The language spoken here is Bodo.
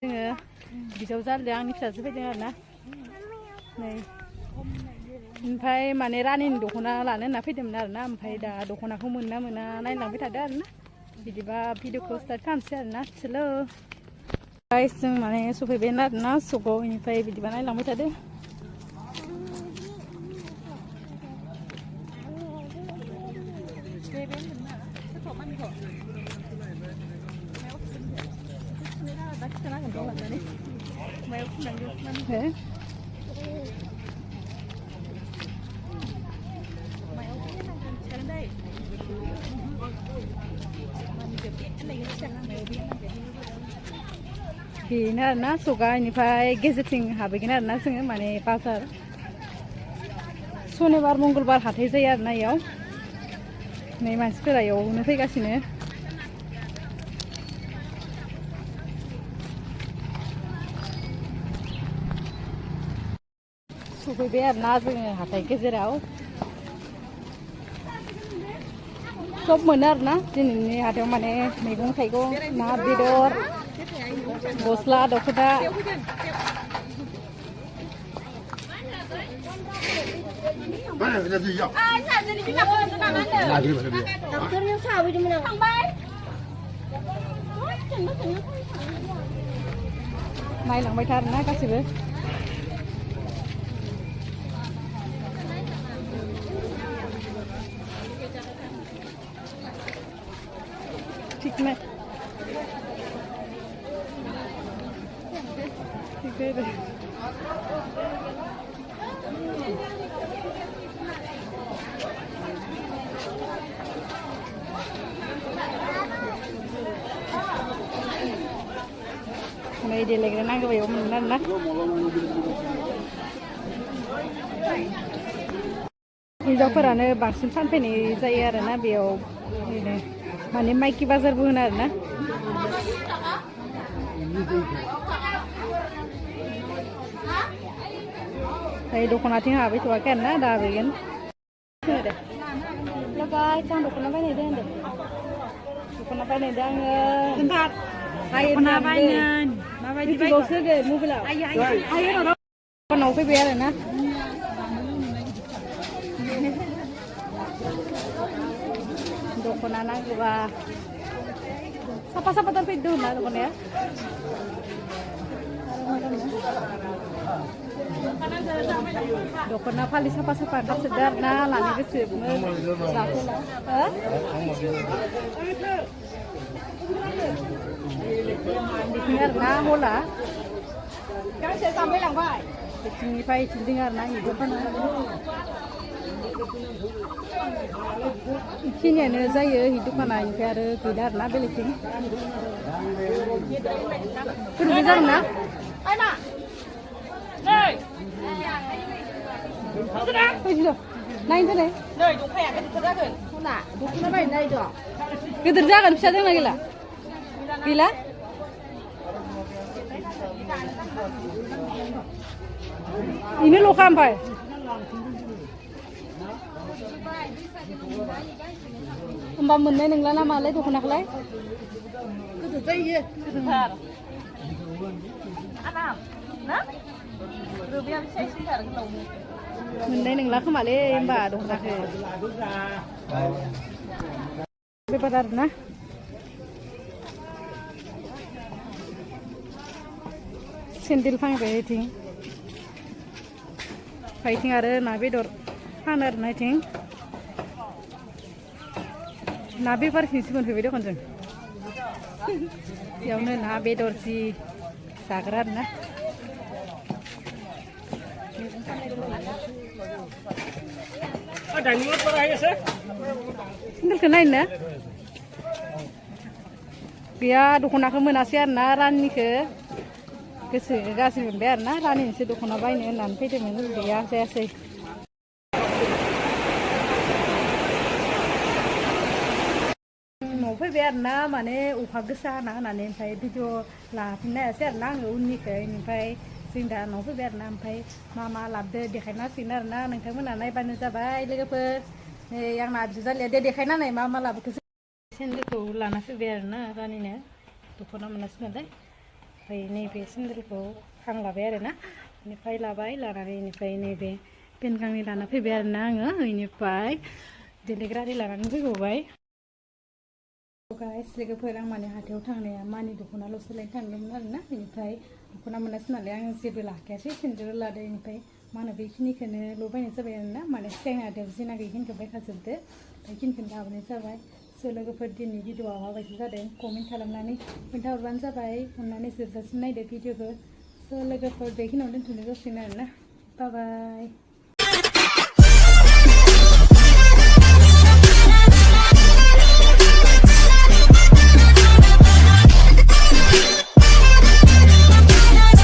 जोङो बिजाव जादों आंनि फिसाजो फैदों आरो ना नै ओमफ्राय माने रानिनि दख'ना लानो होनना फैदोंमोन आरो ना ओमफ्राय दा दख'नाखौ मोना मोना नायलांबाय थादों आरो ना बिदिबा भिडिअखौ स्टार्ट खालामसै आरो ना हेलौ गाइस जों माने सफैबाय आरो ना सकाव बेनिफ्राय बिदिबा नायलांबाय थादों बेनो आरो ना सका बेनिफ्राय गेजेरथिं हाबहैगोन आरो ना जोङो माने बाजार सनिबार मंगलबार हाथाय जायो आरो ना इयाव नै मानसिफोरा इयावनो फैगासिनो सफैबाय आरो ना जोङो हाथाय गेजेराव सब मोनो आरो ना दिनैनि हाथायाव माने मैगं थाइगं ना बेदर गस्ला दख'ना नायलांबाय था आरो ना गासिबो ठीक है ठीक है नै देलायग्रा नांगौ बेयाव मोनगोन आरो ना हिनजावफोरानो बांसिन फानफैनाय जायो आरो ना बेयाव ओरैनो माने माइकि बाजारबो होनो आरो ना ओमफ्राय दख'नाथिं हाबहैथ'वाखै आरो ना दा हाबहैगोन गाइस आं दख'ना बायनायदों होनदों दख'ना बायनायदों आङो दख'ना बायनो माबायदि इउटुबावसो होगोन मबाइलाव दखानाव फैबाय आरो ना दख'ना नांगौबा साफा साफाथार फैदों ना दख'नाया दख'ना फालि साफा साफा ओंखारसोदो आरो ना लानो गोसो बिथिं आरो ना हला बिथिंनिफ्राय बिथिं आरो ना बेखिनियानो जायो हि दखाना ओमफ्राय आरो गैला आरो ना बेलेगथिं फोरबो जागोन ना नायनो नै दखाया गिदिर जागोन दख'ना बायनो नायदों गिदिर जागोन फिसा दंना गैला गैला बेनो ल'खा ओमफ्राय होमबा मोननाय नंला नामालाय दख'नाखौलाय गिदिर जायो गिदिरथार मोननाय नंला खोमालै होमबा दख'नाखौ बेबार आरो ना सेन्देल फानबाय बेथिं आरो ना बेदर फानो आरो ना बेथिं ना बेफारथिंसो मोनफैबाय दखन जों बेयावनो ना बेदर जि जाग्रा आरो ना सेन्देलखौ नायनो गैया दख'नाखौ मोनासै आरो ना रानिखौ गोसो गाज्रि मोनबाय आरो ना रानिनिसो दख'ना बायनो होननानै फैदोंमोन गैया जायासै न'आव फैबाय आरो ना माने अखा गोसा हाना होनानै ओमफ्राय भिडिअ लाफिननो हायासै आरो ना आङो उननिखौ ओमफ्राय जों दा न'आव फैबाय आरो ना ओमफ्राय मा लाबोदो देखायना होसिगोन आरो ना नोंथांमोना नायबानो जाबाय लोगोफोर नै आंना बिजालिया दे देखायना होनाय मा लाबोखो सेन्देलखौ लाना फैबाय आरो ना रानिनो दख'ना मोनासै नालाय ओमफ्राय नैबे सेन्देलखौ आं लाबाय आरोना बेनिफ्राय लाबाय लानानै बेनिफ्राय नैबे पेन गांनै लाना फैबाय आरोना आङो बेनिफ्राय देलायग्रा आरि लानानै फैबावबाय गाइस लोगोफोर आं माने हाथायाव थांनाया मानि दख'नाल'सो लायनो थांदोंमोन आरोना बेनिफ्राय दख'ना मोनासै नालाय आं जेबो लाखायासै सेन्देल लादों बेनिफ्राय मा होनो बेखिनिखौनो बायनाय जाबाय आरोना माने सिगांनि हाथायाव जिना बेखिनिखौ बायखाजोबदो बेखिनिखौनो लाबोनाय जाबाय स' लोगोफोर दिनैनि भिडिअ'आ माबायदि जादों कमेन्ट खालामनानै खोन्थाहरबानो जाबाय अननानै जोबजासिम नायदो भिडिअ'खौ स' लोगोफोर बेखिनियावनो दोनथ'नाय जासिगोन आरोना बाय बाय